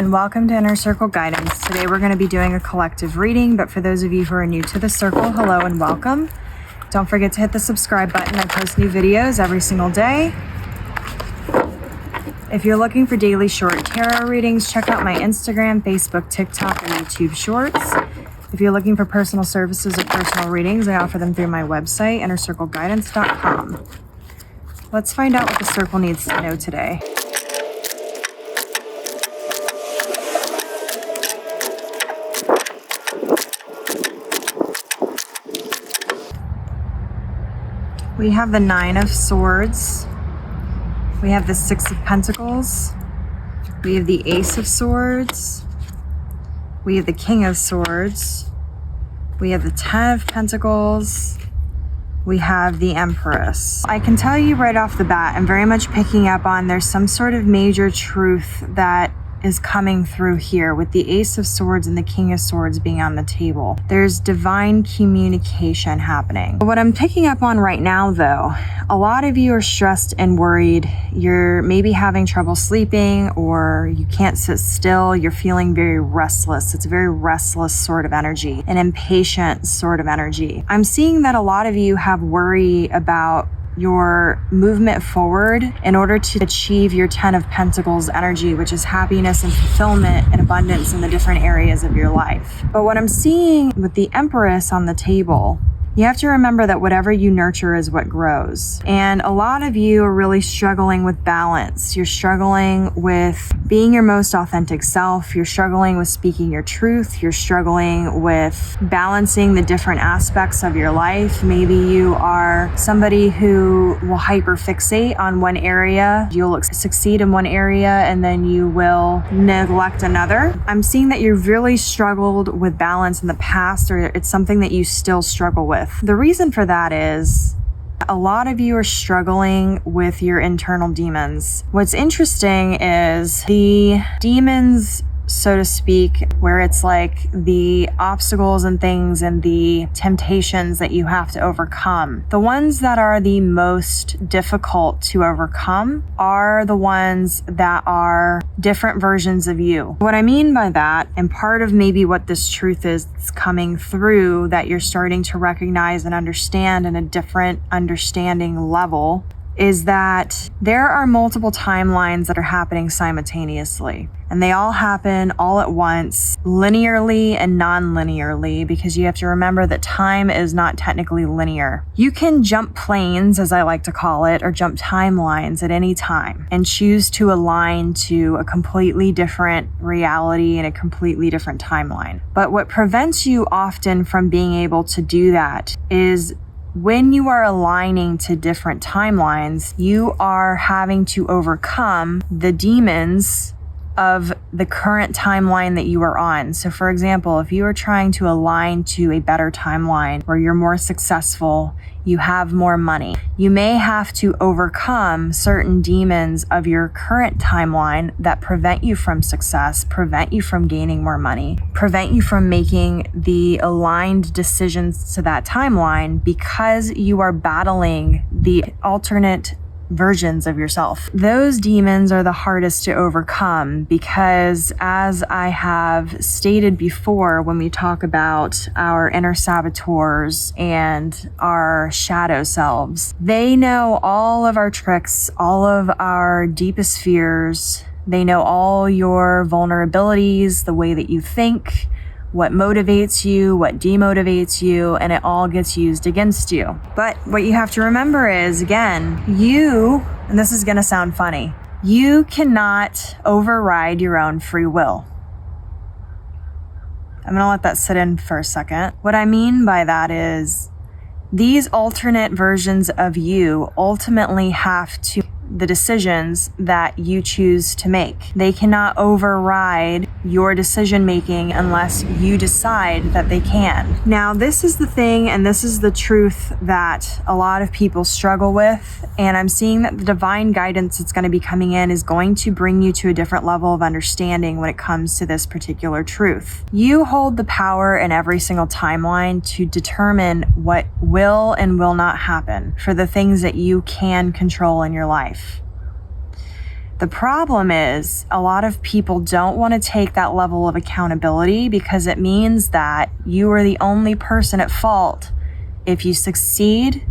and welcome to Inner Circle Guidance. Today we're going to be doing a collective reading, but for those of you who are new to the circle, hello and welcome. Don't forget to hit the subscribe button. I post new videos every single day. If you're looking for daily short tarot readings, check out my Instagram, Facebook, TikTok, and YouTube shorts. If you're looking for personal services or personal readings, I offer them through my website, innercircleguidance.com. Let's find out what the circle needs to know today. We have the Nine of Swords. We have the Six of Pentacles. We have the Ace of Swords. We have the King of Swords. We have the Ten of Pentacles. We have the Empress. I can tell you right off the bat, I'm very much picking up on there's some sort of major truth that is coming through here with the Ace of Swords and the King of Swords being on the table. There's divine communication happening. What I'm picking up on right now though, a lot of you are stressed and worried. You're maybe having trouble sleeping or you can't sit still. You're feeling very restless. It's a very restless sort of energy, an impatient sort of energy. I'm seeing that a lot of you have worry about your movement forward in order to achieve your Ten of Pentacles energy, which is happiness and fulfillment and abundance in the different areas of your life. But what I'm seeing with the Empress on the table, you have to remember that whatever you nurture is what grows. And a lot of you are really struggling with balance. You're struggling with being your most authentic self. You're struggling with speaking your truth. You're struggling with balancing the different aspects of your life. Maybe you are somebody who will hyperfixate on one area. You'll succeed in one area and then you will neglect another. I'm seeing that you've really struggled with balance in the past, or it's something that you still struggle with. The reason for that is a lot of you are struggling with your internal demons. What's interesting is the demons, so to speak, where it's like the obstacles and things and the temptations that you have to overcome. The ones that are the most difficult to overcome are the ones that are different versions of you. What I mean by that, and part of maybe what this truth is coming through that you're starting to recognize and understand in a different understanding level, is that there are multiple timelines that are happening simultaneously. And they all happen all at once, linearly and non-linearly, because you have to remember that time is not technically linear. You can jump planes, as I like to call it, or jump timelines at any time and choose to align to a completely different reality and a completely different timeline. But what prevents you often from being able to do that is when you are aligning to different timelines, you are having to overcome the demons of the current timeline that you are on. So for example, if you are trying to align to a better timeline where you're more successful, you have more money, you may have to overcome certain demons of your current timeline that prevent you from success, prevent you from gaining more money, prevent you from making the aligned decisions to that timeline because you are battling the alternate versions of yourself. Those demons are the hardest to overcome because, as I have stated before, when we talk about our inner saboteurs and our shadow selves, they know all of our tricks, all of our deepest fears. They know all your vulnerabilities, the way that you think, what motivates you, what demotivates you, and it all gets used against you. But what you have to remember is, again, you, and this is gonna sound funny, you cannot override your own free will. I'm gonna let that sit in for a second. What I mean by that is these alternate versions of you ultimately have to the decisions that you choose to make. They cannot override your decision making unless you decide that they can. Now, this is the thing, and this is the truth that a lot of people struggle with. And I'm seeing that the divine guidance that's going to be coming in is going to bring you to a different level of understanding when it comes to this particular truth. You hold the power in every single timeline to determine what will and will not happen for the things that you can control in your life. The problem is a lot of people don't want to take that level of accountability because it means that you are the only person at fault if you succeed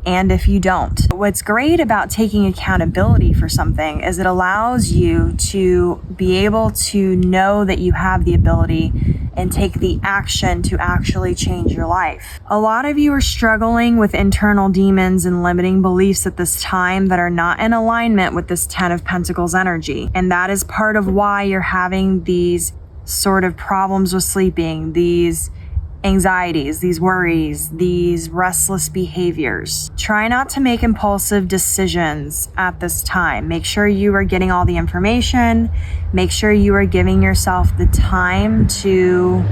and if you don't. What's great about taking accountability for something is it allows you to be able to know that you have the ability and take the action to actually change your life. A lot of you are struggling with internal demons and limiting beliefs at this time that are not in alignment with this 10 of Pentacles energy. And that is part of why you're having these sort of problems with sleeping, these anxieties, these worries, these restless behaviors. Try not to make impulsive decisions at this time. Make sure you are getting all the information. Make sure you are giving yourself the time to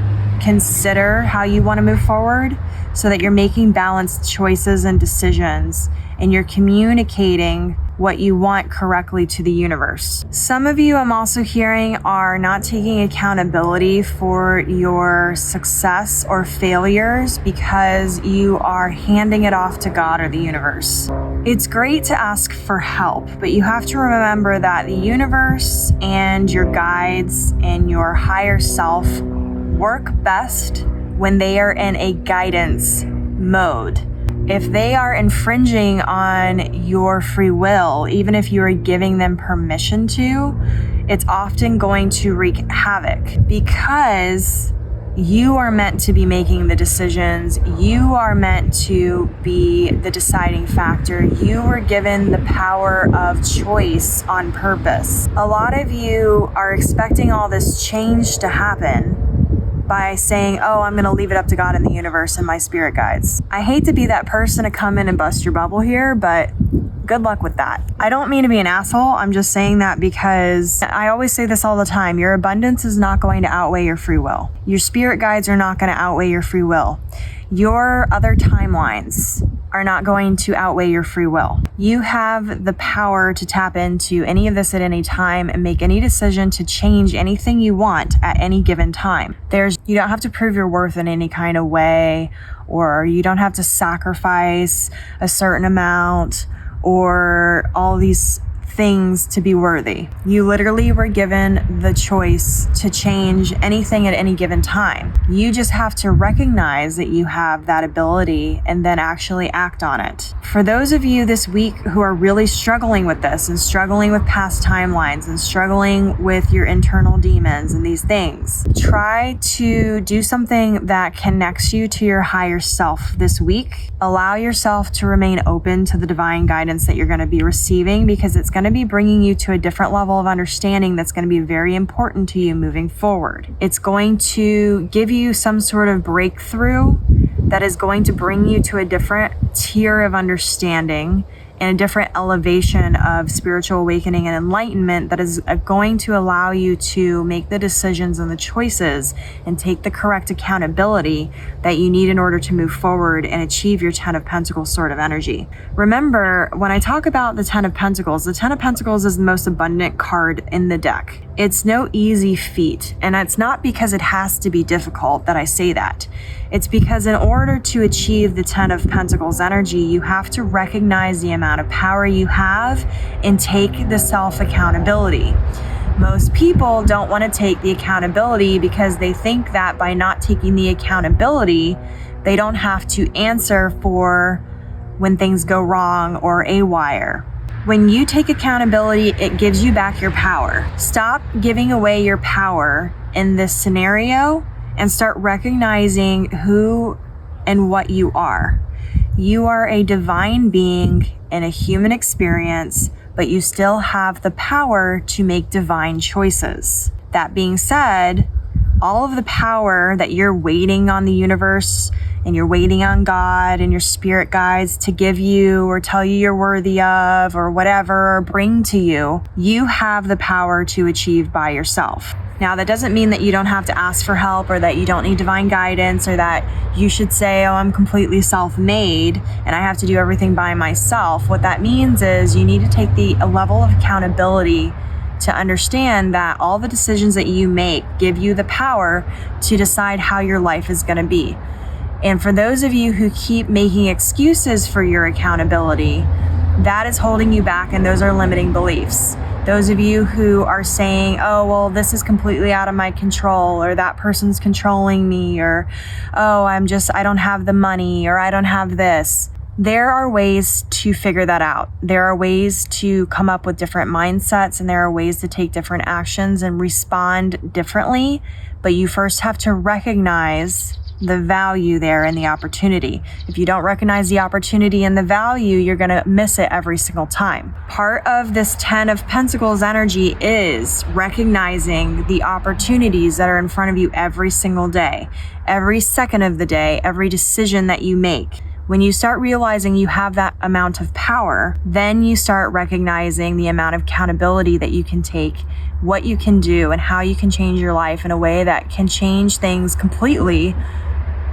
consider how you want to move forward so that you're making balanced choices and decisions and you're communicating what you want correctly to the universe. Some of you, I'm also hearing, are not taking accountability for your success or failures because you are handing it off to God or the universe. It's great to ask for help, but you have to remember that the universe and your guides and your higher self work best when they are in a guidance mode. If they are infringing on your free will, even if you are giving them permission to, it's often going to wreak havoc because you are meant to be making the decisions. You are meant to be the deciding factor. You were given the power of choice on purpose. A lot of you are expecting all this change to happen by saying, oh, I'm going to leave it up to God and the universe and my spirit guides. I hate to be that person to come in and bust your bubble here, but good luck with that. I don't mean to be an asshole. I'm just saying that because I always say this all the time. Your abundance is not going to outweigh your free will. Your spirit guides are not going to outweigh your free will. Your other timelines are not going to outweigh your free will. You have the power to tap into any of this at any time and make any decision to change anything you want at any given time. You don't have to prove your worth in any kind of way, or you don't have to sacrifice a certain amount or all these things to be worthy. You literally were given the choice to change anything at any given time. You just have to recognize that you have that ability and then actually act on it. For those of you this week who are really struggling with this and struggling with past timelines and struggling with your internal demons and these things, try to do something that connects you to your higher self this week. Allow yourself to remain open to the divine guidance that you're going to be receiving because it's going to be bringing you to a different level of understanding that's going to be very important to you moving forward. It's going to give you some sort of breakthrough that is going to bring you to a different tier of understanding and a different elevation of spiritual awakening and enlightenment that is going to allow you to make the decisions and the choices and take the correct accountability that you need in order to move forward and achieve your 10 of Pentacles sort of energy. Remember, when I talk about the 10 of Pentacles is the most abundant card in the deck. It's no easy feat, and it's not because it has to be difficult that I say that. It's because in order to achieve the 10 of Pentacles energy, you have to recognize the amount of power you have and take the self-accountability. Most people don't want to take the accountability because they think that by not taking the accountability, they don't have to answer for when things go wrong or awry. When you take accountability, it gives you back your power. Stop giving away your power in this scenario and start recognizing who and what you are. You are a divine being in a human experience, but you still have the power to make divine choices. That being said, all of the power that you're waiting on the universe and you're waiting on God and your spirit guides to give you or tell you you're worthy of or whatever, or bring to you, you have the power to achieve by yourself. Now, that doesn't mean that you don't have to ask for help or that you don't need divine guidance or that you should say, oh, I'm completely self-made and I have to do everything by myself. What that means is you need to take a level of accountability to understand that all the decisions that you make give you the power to decide how your life is going to be. And for those of you who keep making excuses for your accountability, that is holding you back, and those are limiting beliefs. Those of you who are saying, oh, well, this is completely out of my control, or that person's controlling me, or, oh, I don't have the money, or I don't have this. There are ways to figure that out. There are ways to come up with different mindsets, and there are ways to take different actions and respond differently. But you first have to recognize the value there and the opportunity. If you don't recognize the opportunity and the value, you're going to miss it every single time. Part of this 10 of Pentacles energy is recognizing the opportunities that are in front of you every single day, every second of the day, every decision that you make. When you start realizing you have that amount of power, then you start recognizing the amount of accountability that you can take, what you can do, and how you can change your life in a way that can change things completely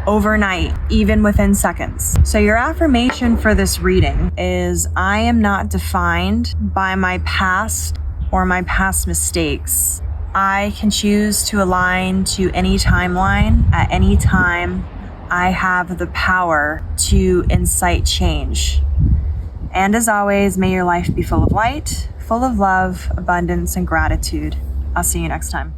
overnight, even within seconds. So your affirmation for this reading is, I am not defined by my past or my past mistakes. I can choose to align to any timeline at any time. I have the power to incite change. And as always, may your life be full of light, full of love, abundance, and gratitude. I'll see you next time.